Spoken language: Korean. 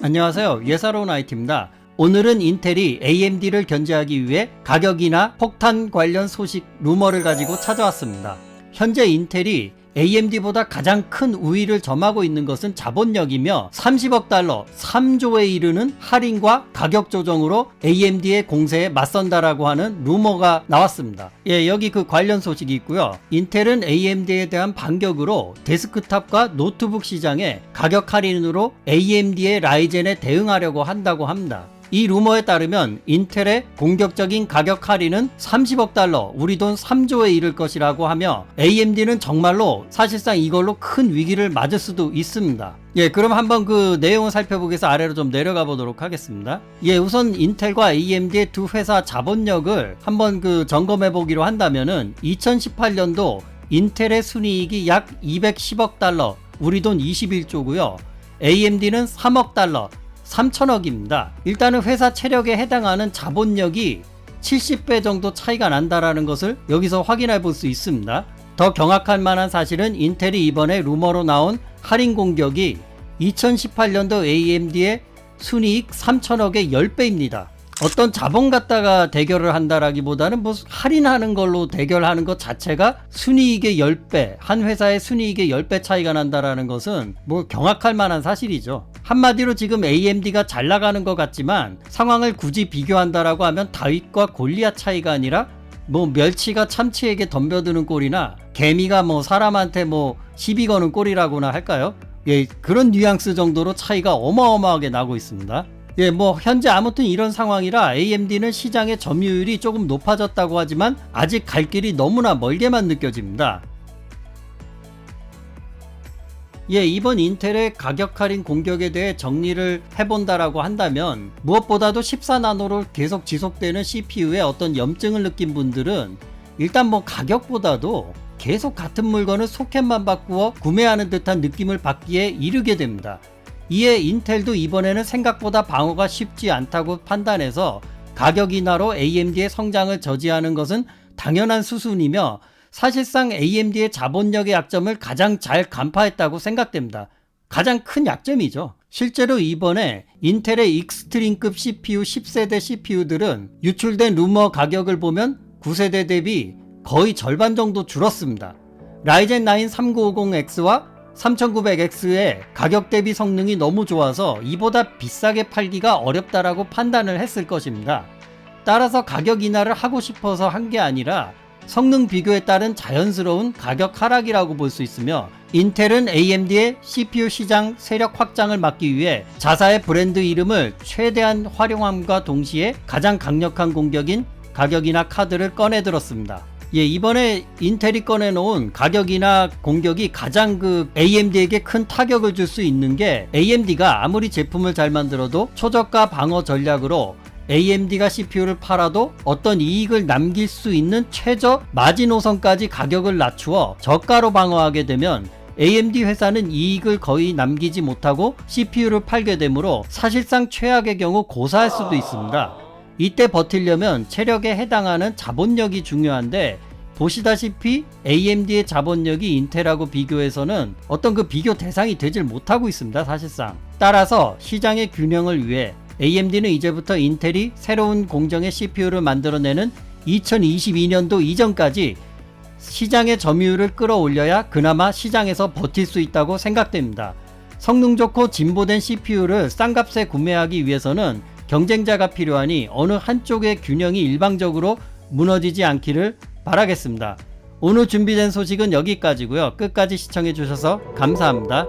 안녕하세요. 예사로운 IT입니다. 오늘은 인텔이 AMD를 견제하기 위해 가격이나 폭탄 관련 소식 루머를 가지고 찾아왔습니다. 현재 인텔이 AMD보다 가장 큰 우위를 점하고 있는 것은 자본력이며 30억 달러 3조에 이르는 할인과 가격 조정으로 AMD의 공세에 맞선다라고 하는 루머가 나왔습니다. 여기 그 관련 소식이 있고요. 인텔은 AMD에 대한 반격으로 데스크탑과 노트북 시장에 가격 할인으로 AMD의 라이젠에 대응하려고 한다고 합니다. 이 루머에 따르면 인텔의 공격적인 가격 할인은 30억 달러, 우리 돈 3조에 이를 것이라고 하며 AMD는 정말로 사실상 이걸로 큰 위기를 맞을 수도 있습니다. 그럼 한번 그 내용을 살펴보기 위해서 아래로 좀 내려가 보도록 하겠습니다. 우선 인텔과 AMD의 두 회사 자본력을 한번 그 점검해 보기로 한다면은 2018년도 인텔의 순이익이 약 210억 달러, 우리 돈 21조고요. AMD는 3억 달러, 3천억입니다. 일단은 회사 체력에 해당하는 자본력이 70배 정도 차이가 난다라는 것을 여기서 확인해 볼 수 있습니다. 더 경악할 만한 사실은 인텔이 이번에 루머로 나온 할인 공격이 2018년도 AMD의 순이익 3천억의 10배입니다. 어떤 자본 갖다가 대결을 한다라기보다는 뭐 할인하는 걸로 대결하는 것 자체가 순이익의 10배, 한 회사의 순이익의 10배 차이가 난다라는 것은 뭐 경악할 만한 사실이죠. 한마디로 지금 AMD가 잘 나가는 것 같지만 상황을 굳이 비교한다라고 하면 다윗과 골리앗 차이가 아니라 뭐 멸치가 참치에게 덤벼드는 꼴이나 개미가 뭐 사람한테 뭐 시비 거는 꼴이라고나 할까요? 그런 뉘앙스 정도로 차이가 어마어마하게 나고 있습니다. 뭐 현재 아무튼 이런 상황이라 AMD는 시장의 점유율이 조금 높아졌다고 하지만 아직 갈 길이 너무나 멀게만 느껴집니다. 이번 인텔의 가격 할인 공격에 대해 정리를 해본다라고 한다면 무엇보다도 14나노로 계속 지속되는 CPU에 어떤 염증을 느낀 분들은 일단 뭐 가격보다도 계속 같은 물건을 소켓만 바꾸어 구매하는 듯한 느낌을 받기에 이르게 됩니다. 이에 인텔도 이번에는 생각보다 방어가 쉽지 않다고 판단해서 가격 인하로 AMD의 성장을 저지하는 것은 당연한 수순이며 사실상 AMD의 자본력의 약점을 가장 잘 간파했다고 생각됩니다. 가장 큰 약점이죠. 실제로 이번에 인텔의 익스트림급 CPU 10세대 CPU들은 유출된 루머 가격을 보면 9세대 대비 거의 절반 정도 줄었습니다. 라이젠 9 3950X와 3900X의 가격 대비 성능이 너무 좋아서 이보다 비싸게 팔기가 어렵다라고 판단을 했을 것입니다. 따라서 가격 인하를 하고 싶어서 한 게 아니라 성능 비교에 따른 자연스러운 가격 하락이라고 볼 수 있으며 인텔은 AMD의 CPU 시장 세력 확장을 막기 위해 자사의 브랜드 이름을 최대한 활용함과 동시에 가장 강력한 공격인 가격 인하 카드를 꺼내들었습니다. 이번에 인텔이 꺼내놓은 가격이나 공격이 가장 AMD에게 큰 타격을 줄 수 있는 게 AMD가 아무리 제품을 잘 만들어도 초저가 방어 전략으로 AMD가 CPU를 팔아도 어떤 이익을 남길 수 있는 최저 마지노선까지 가격을 낮추어 저가로 방어하게 되면 AMD 회사는 이익을 거의 남기지 못하고 CPU를 팔게 되므로 사실상 최악의 경우 고사할 수도 있습니다. 이때 버티려면 체력에 해당하는 자본력이 중요한데 보시다시피 AMD의 자본력이 인텔하고 비교해서는 어떤 비교 대상이 되질 못하고 있습니다. 사실상. 따라서 시장의 균형을 위해 AMD는 이제부터 인텔이 새로운 공정의 CPU를 만들어내는 2022년도 이전까지 시장의 점유율을 끌어올려야 그나마 시장에서 버틸 수 있다고 생각됩니다. 성능 좋고 진보된 CPU를 싼 값에 구매하기 위해서는 경쟁자가 필요하니 어느 한쪽의 균형이 일방적으로 무너지지 않기를 바라겠습니다. 오늘 준비된 소식은 여기까지고요. 끝까지 시청해 주셔서 감사합니다.